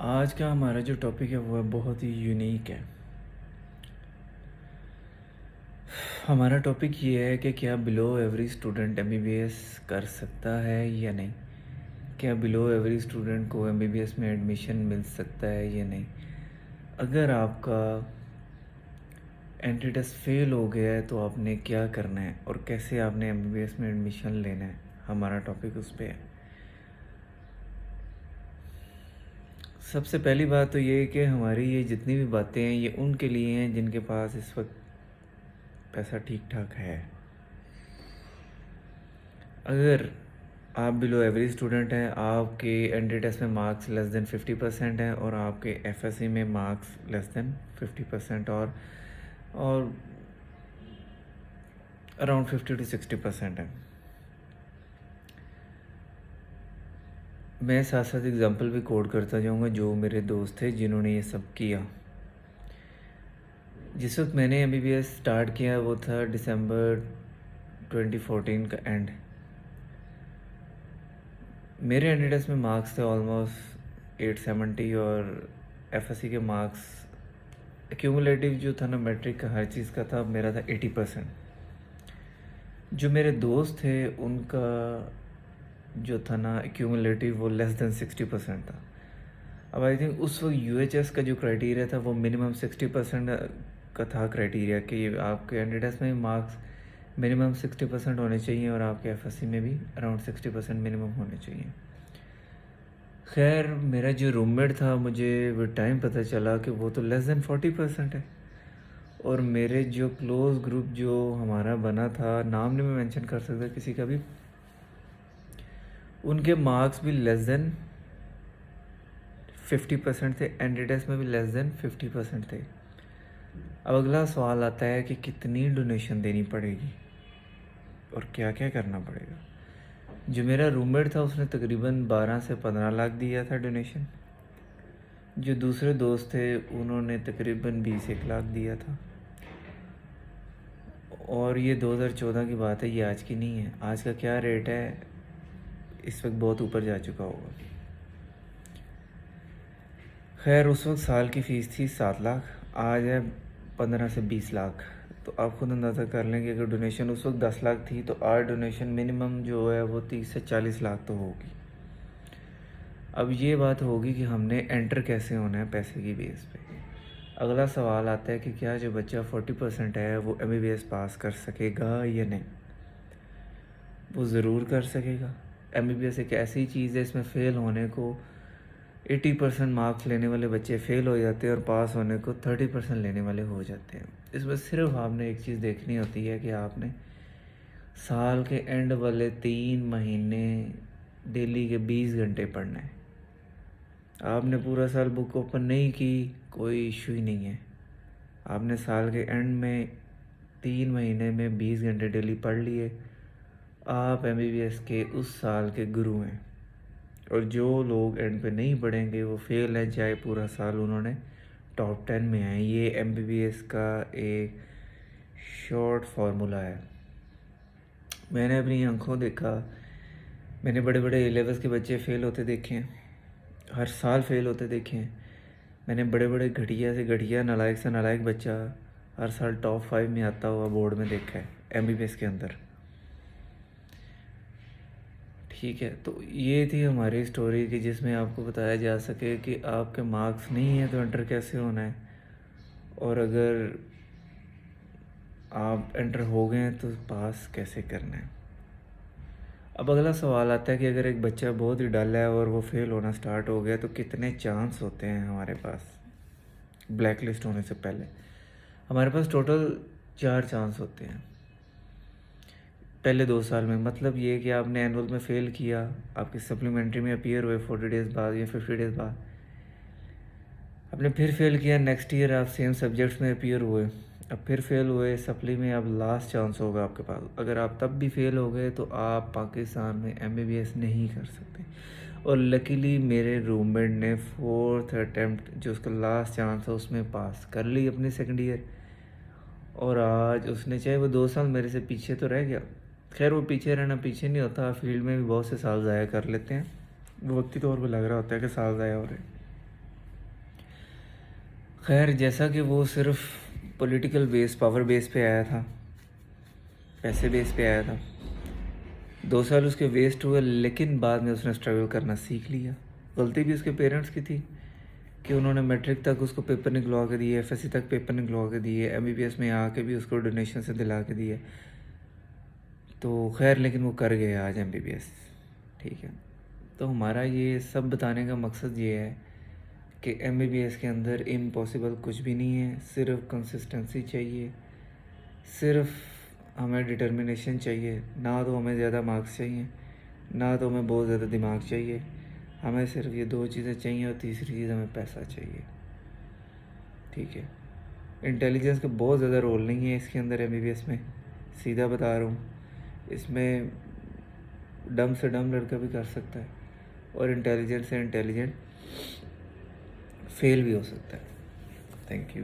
आज का हमारा जो टॉपिक है वो बहुत ही यूनिक है। हमारा टॉपिक ये है कि क्या बिलो एवरी स्टूडेंट एमबीबीएस कर सकता है या नहीं। क्या बिलो एवरी स्टूडेंट को एमबीबीएस में एडमिशन मिल सकता है या नहीं। अगर आपका एंट्री टेस्ट फेल हो गया है तो आपने क्या करना है और कैसे आपने एमबीबीएस में एडमिशन लेना है, हमारा टॉपिक उस पर है। सबसे पहली बात तो ये है कि हमारी ये जितनी भी बातें हैं ये उनके लिए हैं जिनके पास इस वक्त पैसा ठीक ठाक है। अगर आप बिलो एवरेज स्टूडेंट हैं, आपके एंट्री टेस्ट में मार्क्स लेस देन 50% हैं और आपके एफएससी में मार्क्स लेस देन 50% और अराउंड 50 to 60% है। मैं साथ साथ एग्जांपल भी कोड करता जाऊंगा जो मेरे दोस्त थे जिन्होंने ये सब किया। जिस वक्त मैंने एमबीबीएस स्टार्ट किया वो था दिसंबर 2014 का एंड। मेरे एंट्री टेस्ट में मार्क्स थे ऑलमोस्ट 870 और एफएससी के मार्क्स एक्यूमुलेटिव जो था ना मैट्रिक का हर चीज़ का था, मेरा था 80%। जो मेरे दोस्त थे उनका जो था ना एक्यूमुलेटिव वो लेस देन 60% था। अब आई थिंक उस वक्त यूएचएस का जो क्राइटेरिया था वो मिनिमम 60% का था क्राइटेरिया कि आपके एंट्री टेस्ट में मार्क्स मिनिमम 60% होने चाहिए और आपके एफएससी में भी अराउंड 60% मिनिमम होने चाहिए। खैर मेरा जो रूममेट था मुझे विद टाइम पता चला कि वो तो लेस देन 40% है और मेरे जो क्लोज ग्रुप जो हमारा बना था, नाम नहीं मैं मेंशन कर सकता किसी का भी, उनके मार्क्स भी लेस देन 50% थे, एंट्री टेस्ट में भी लेस देन 50% थे। अब अगला सवाल आता है कि कितनी डोनेशन देनी पड़ेगी और क्या क्या करना पड़ेगा। जो मेरा रूममेट था उसने तकरीबन 12 से 15 लाख दिया था डोनेशन। जो दूसरे दोस्त थे उन्होंने तकरीबन 20 लाख दिया था। और ये 2014 की बात है, ये आज की नहीं है। आज का क्या रेट है इस वक्त बहुत ऊपर जा चुका होगा। खैर उस वक्त साल की फ़ीस थी 7 लाख, आज है 15 से 20 लाख। तो आप खुद अंदाज़ा कर लेंगे अगर डोनेशन उस वक्त 10 लाख थी तो आज डोनेशन मिनिमम जो है वो 30 से 40 लाख तो होगी। अब ये बात होगी कि हमने एंटर कैसे होना है पैसे की बेस पे। अगला सवाल आता है कि क्या जो बच्चा 40% है वो एमबीबीएस पास कर सकेगा या नहीं। वो ज़रूर कर सकेगा। एमबीबीएस एक ऐसी चीज़ है, इसमें फ़ेल होने को 80% मार्क्स लेने वाले बच्चे फ़ेल हो जाते हैं और पास होने को 30% लेने वाले हो जाते हैं। इसमें सिर्फ आपने एक चीज़ देखनी होती है कि आपने साल के एंड वाले 3 महीने डेली के 20 घंटे पढ़ना है। आपने पूरा साल बुक ओपन नहीं की, कोई इशू ही नहीं है। आपने साल के एंड में 3 महीने में 20 घंटे डेली पढ़ लिए, आप एमबीबीएस के उस साल के गुरु हैं। और जो लोग एंड पे नहीं पढ़ेंगे वो फेल हैं, चाहे पूरा साल उन्होंने टॉप 10 में आए। ये एमबीबीएस का एक शॉर्ट फार्मूला है। मैंने अपनी आंखों देखा, मैंने बड़े बड़े लेवल्स के बच्चे फ़ेल होते देखे हैं, हर साल फ़ेल होते देखे हैं। मैंने बड़े बड़े घटिया से घटिया नालायक से नालायक बच्चा हर साल टॉप 5 में आता हुआ बोर्ड में देखा है एमबीबीएस के अंदर। ठीक है, तो ये थी हमारी स्टोरी कि जिसमें आपको बताया जा सके कि आपके मार्क्स नहीं है तो एंटर कैसे होना है, और अगर आप एंटर हो गए हैं तो पास कैसे करना है। अब अगला सवाल आता है कि अगर एक बच्चा बहुत ही डल है और वो फेल होना स्टार्ट हो गया तो कितने चांस होते हैं हमारे पास ब्लैक लिस्ट होने से पहले। हमारे पास टोटल 4 चांस होते हैं पहले 2 साल में। मतलब ये कि आपने एनुअल में फ़ेल किया, आपकी सप्लीमेंट्री में अपीयर हुए 40 डेज़ बाद या 50 डेज़ बाद, आपने फिर फेल किया, नेक्स्ट ईयर आप सेम सब्जेक्ट्स में अपीयर हुए, अब फिर फेल हुए सप्ली में, अब लास्ट चांस होगा आपके पास। अगर आप तब भी फेल हो गए तो आप पाकिस्तान में एमबीबीएस नहीं कर सकते। और लकीली मेरे रूममेट ने 4th अटैम्प्ट जो उसका लास्ट चांस था उसमें पास कर ली अपनी सेकेंड ईयर। और आज उसने, चाहे वो 2 साल मेरे से पीछे तो रह गया, खैर वो पीछे रहना पीछे नहीं होता, फील्ड में भी बहुत से साल ज़ाया कर लेते हैं, वो वक्ती तौर पर लग रहा होता है कि साल ज़ाया हो रहे हैं। खैर जैसा कि वो सिर्फ पॉलिटिकल बेस, पावर बेस पे आया था, पैसे बेस पे आया था, 2 साल उसके वेस्ट हुए, लेकिन बाद में उसने स्ट्रगल करना सीख लिया। गलती भी उसके पेरेंट्स की थी कि उन्होंने मैट्रिक तक उसको पेपर निकलवा के दिए, एफएससी तक पेपर निकलवा के दिए, एमबीबीएस में आके भी उसको डोनेशन से दिला के दिए। तो खैर लेकिन वो कर गया आज एमबीबीएस। ठीक है, तो हमारा ये सब बताने का मकसद ये है कि एमबीबीएस के अंदर इम्पॉसिबल कुछ भी नहीं है, सिर्फ कंसिस्टेंसी चाहिए, सिर्फ हमें डिटर्मिनेशन चाहिए। ना तो हमें ज़्यादा मार्क्स चाहिए, ना तो हमें बहुत ज़्यादा दिमाग चाहिए। हमें सिर्फ ये 2 चीज़ें चाहिए और तीसरी चीज़ हमें पैसा चाहिए। ठीक है, इंटेलिजेंस का बहुत ज़्यादा रोल नहीं है इसके अंदर एमबीबीएस में, सीधा बता रहा हूँ। इसमें डम से डम लड़का भी कर सकता है और इंटेलिजेंट से इंटेलिजेंट फेल भी हो सकता है। Thank you.